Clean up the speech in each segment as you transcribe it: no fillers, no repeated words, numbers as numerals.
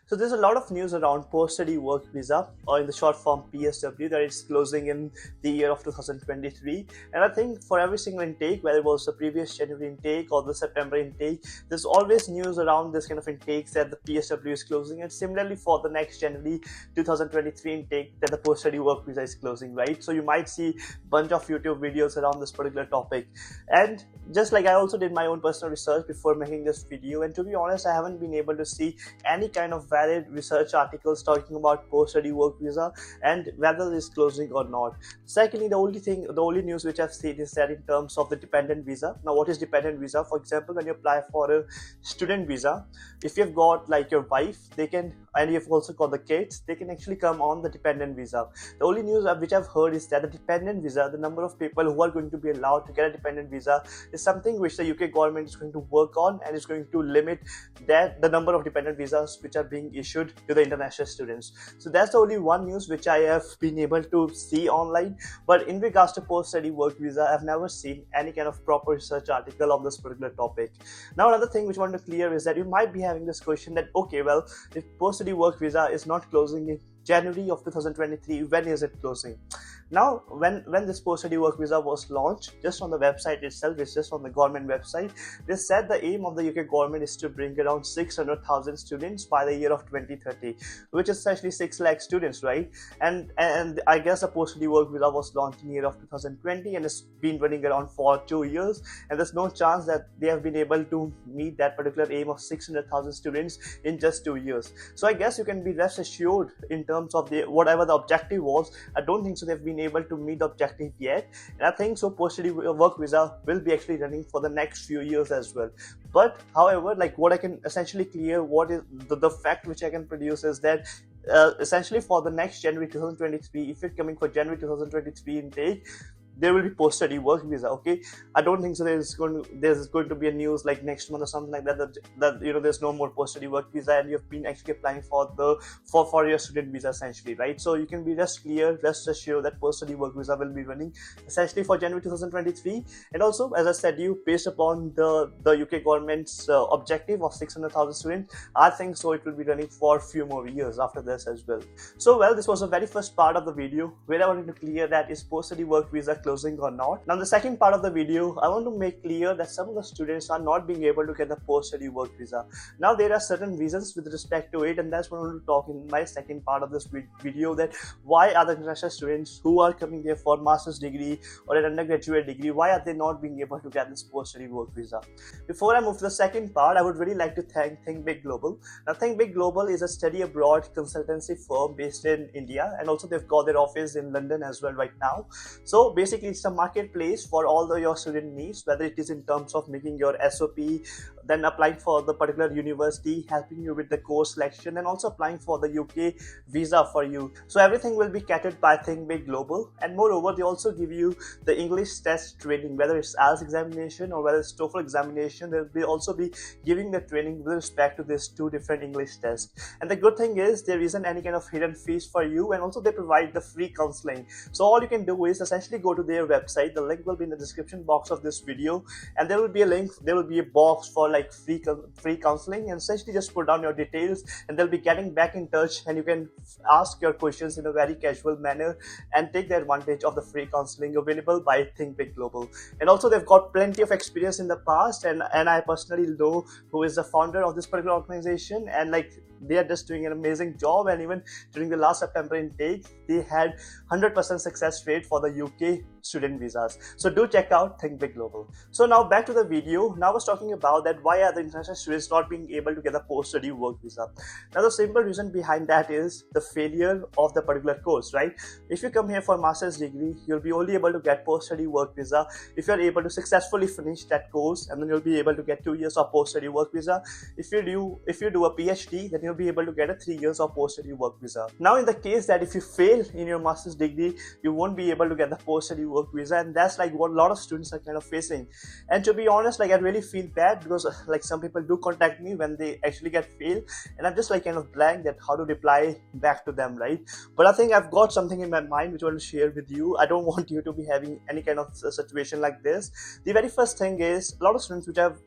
So there's a lot of news around post-study work visa, or in the short form PSW, that it's closing in the year of 2023. And I think for every single intake, whether it was the previous January intake or the September intake, there's always news around this kind of intakes that the PSW is closing. And similarly for the next January 2023 intake, that the post-study work visa is closing, right? So you might see a bunch of YouTube videos around this particular topic. And just like I also did my own personal research before making this video, and to be honest, I haven't been able to see any kind of valid research articles talking about post-study work visa and whether it's closing or not. Secondly, the only news which I've seen is that in terms of the dependent visa. Now, what is dependent visa? For example, when you apply for a student visa, if you've got like your wife, they can, and you've also got the kids, they can actually come on the dependent visa. The only news which I've heard is that the dependent visa, the number of people who are going to be allowed to get a dependent visa, is something which the UK government is going to work on, and is going to limit that the number of dependent visas which are being issued to the international students. So that's the only one news which I have been able to see online. But in regards to post-study work visa, I've never seen any kind of proper research article on this particular topic. Now, another thing which I want to clear is that you might be having this question that, okay, well, if post-study work visa is not closing in January of 2023, when is it closing? Now, when this post-study work visa was launched, just on the website itself, it's just on the government website, they said the aim of the UK government is to bring around 600,000 students by the year of 2030, which is essentially 6 lakh students, right? And I guess the post-study work visa was launched in the year of 2020, and it's been running around for 2 years, and there's no chance that they have been able to meet that particular aim of 600,000 students in just 2 years. So I guess you can be rest assured in terms of whatever the objective was. I don't think so they've been able to meet the objective yet, and I think so post-study work visa will be actually running for the next few years as well. But however, like what I can essentially clear, what is the fact which I can produce is that essentially for the next January 2023, if it's coming for January 2023 intake, there will be post-study work visa. Okay, I don't think so there's going to be a news like next month or something like that you know there's no more post-study work visa and you've been actually applying for your student visa essentially, right? So you can be rest assured that post-study work visa will be running essentially for January 2023. And also, as I said, based upon the UK government's objective of 600,000 students, I think so it will be running for a few more years after this as well. So well, this was the very first part of the video where I wanted to clear that is post-study work visa closing or not. Now, the second part of the video, I want to make clear that some of the students are not being able to get the post-study work visa. Now, there are certain reasons with respect to it, and that's what I want to talk in my second part of this video, that why are the international students who are coming here for master's degree or an undergraduate degree, why are they not being able to get this post-study work visa? Before I move to the second part, I would really like to thank Think Big Global. Now, Think Big Global is a study abroad consultancy firm based in India, and also they've got their office in London as well right now. So basically, it's a marketplace for all your student needs, whether it is in terms of making your SOP, then applying for the particular university, helping you with the course selection, and also applying for the UK visa for you. So everything will be catered by Think Big Global. And moreover, they also give you the English test training, whether it's IELTS examination or whether it's TOEFL examination. They'll also be giving the training with respect to these 2 different English tests. And the good thing is there isn't any kind of hidden fees for you, and also they provide the free counseling. So all you can do is essentially go to their website. The link will be in the description box of this video, and there will be a box for like free counseling, and essentially just put down your details and they'll be getting back in touch, and you can ask your questions in a very casual manner and take the advantage of the free counseling available by Think Big Global. And also they've got plenty of experience in the past, and I personally know who is the founder of this particular organization, and like they are just doing an amazing job. And even during the last September intake, they had 100% success rate for the UK student visas. So do check out Think Big Global. So now back to the video. Now I was talking about that why are the international students not being able to get a post-study work visa. Now the simple reason behind that is the failure of the particular course, right? If you come here for master's degree, you'll be only able to get post-study work visa if you're able to successfully finish that course, and then you'll be able to get 2 years of post-study work visa. If you do a PhD, then you'll be able to get a 3 years of post-study work visa. Now in the case that if you fail in your master's degree, you won't be able to get the post-study work visa, and that's like what a lot of students are kind of facing. And to be honest, like I really feel bad because like some people do contact me when they actually get failed, and I'm just like kind of blank that how to reply back to them, right? But I think I've got something in my mind which I want to share with you. I don't want you to be having any kind of situation like this. The very first thing is, a lot of students which have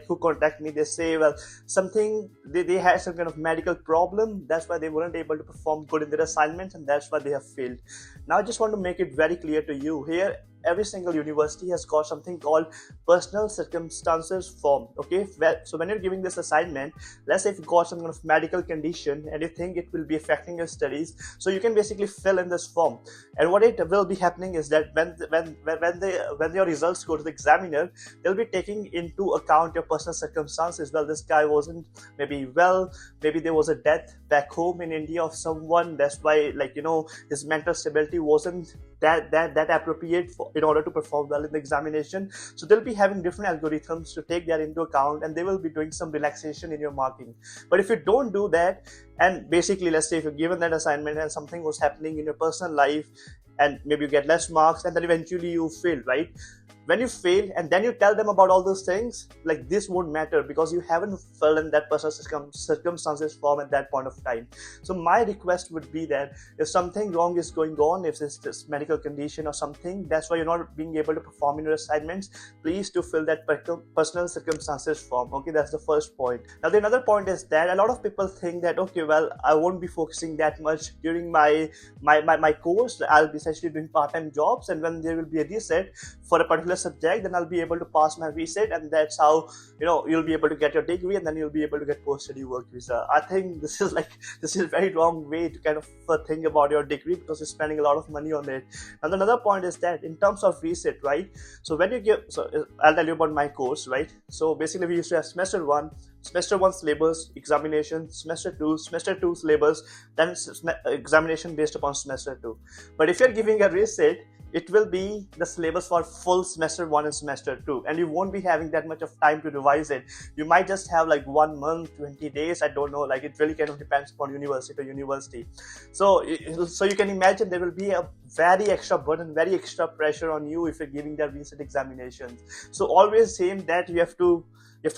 who contact me, they say, well, something they had some kind of medical medical problem. That's why they weren't able to perform good in their assignments, and that's why they have failed. Now I just want to make it very clear to you here, every single university has got something called personal circumstances form. Okay, so when you're giving this assignment, let's say if you got some kind of medical condition and you think it will be affecting your studies, so you can basically fill in this form. And what it will be happening is that when your results go to the examiner, they'll be taking into account your personal circumstances. Well, this guy wasn't maybe well, maybe there was a death back home in India of someone, that's why, like, you know, his mental stability wasn't that appropriate in order to perform well in the examination. So they'll be having different algorithms to take that into account, and they will be doing some relaxation in your marking. But if you don't do that, and basically let's say if you're given that assignment and something was happening in your personal life, and maybe you get less marks and then eventually you fail, right? When you fail and then you tell them about all those things, like, this won't matter because you haven't filled in that personal circumstances form at that point of time. So my request would be that if something wrong is going on, if it's this medical condition or something, that's why you're not being able to perform in your assignments, please do fill that personal circumstances form. Okay, that's the first point. Now the another point is that a lot of people think that, okay, well, I won't be focusing that much during my course. I'll be essentially doing part-time jobs, and when there will be a reset for a particular subject, then I'll be able to pass my reset, and that's how, you know, you'll be able to get your degree, and then you'll be able to get post-study work visa. I think this is a very wrong way to kind of think about your degree, because you're spending a lot of money on it. And another point is that in terms of reset, right? So when you give, so I'll tell you about my course, right? So basically we used to have semester 1 syllabus, examination, semester 2 syllabus, then examination based upon semester 2. But if you're giving a reset, it will be the syllabus for full semester 1 and semester 2, and you won't be having that much of time to revise it. You might just have like 1 month, 20 days, I don't know, like, it really kind of depends upon university to university. So you can imagine there will be a very extra burden, very extra pressure on you if you're giving that reset examinations. So always saying that you have to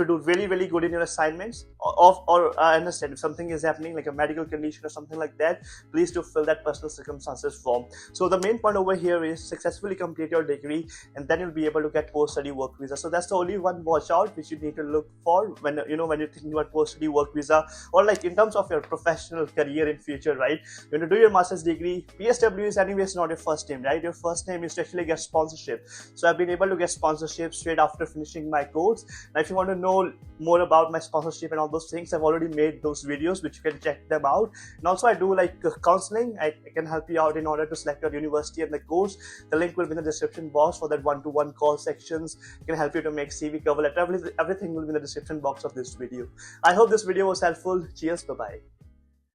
do really, really good in your assignments, or I understand if something is happening like a medical condition or something like that, please do fill that personal circumstances form. So the main point over here is successfully complete your degree, and then you'll be able to get post-study work visa. So that's the only one watch out which you need to look for when you're thinking about post-study work visa, or like in terms of your professional career in future, right? When you do your master's degree, PSW is anyways not your first name, right? Your first name is to actually get sponsorship. So I've been able to get sponsorship straight after finishing my course. Now if you want to know more about my sponsorship and all those things, I've already made those videos which you can check them out. And also I do like counseling. I can help you out in order to select your university and the course. The link will be in the description box for that one-to-one call sections. It can help you to make CV, cover letter, everything will be in the description box of this video. I hope this video was helpful. Cheers, bye bye.